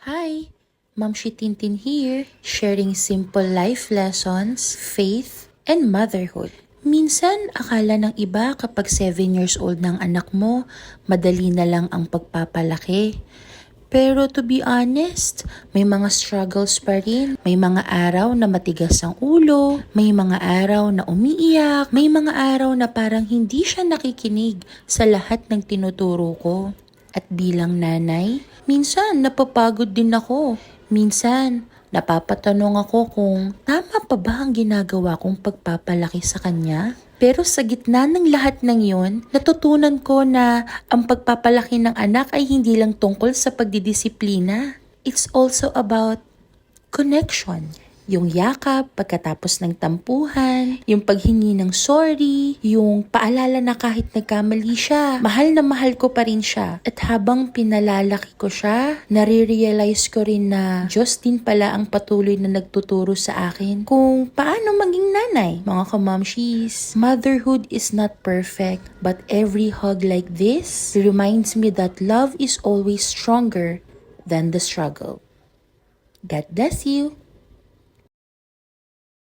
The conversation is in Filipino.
Hi, Ma'am Tintin here, sharing simple life lessons, faith, and motherhood. Minsan, akala ng iba kapag 7 years old ng anak mo, madali na lang ang pagpapalaki. Pero to be honest, may mga struggles pa rin. May mga araw na matigas ang ulo, may mga araw na umiiyak, may mga araw na parang hindi siya nakikinig sa lahat ng tinuturo ko. At bilang nanay, minsan napapagod din ako. Minsan, napapatanong ako kung tama pa ba ang ginagawa kong pagpapalaki sa kanya? Pero sa gitna ng lahat ng yon, natutunan ko na ang pagpapalaki ng anak ay hindi lang tungkol sa pagdidisiplina. It's also about connection. Yung yakap pagkatapos ng tampuhan, yung paghingi ng sorry, yung paalala na kahit nagkamali siya, mahal na mahal ko pa rin siya. At habang pinalalaki ko siya, nare-realize ko rin na Diyos din pala ang patuloy na nagtuturo sa akin kung paano maging nanay. Mga kamamshis, motherhood is not perfect, but every hug like this reminds me that love is always stronger than the struggle. God bless you!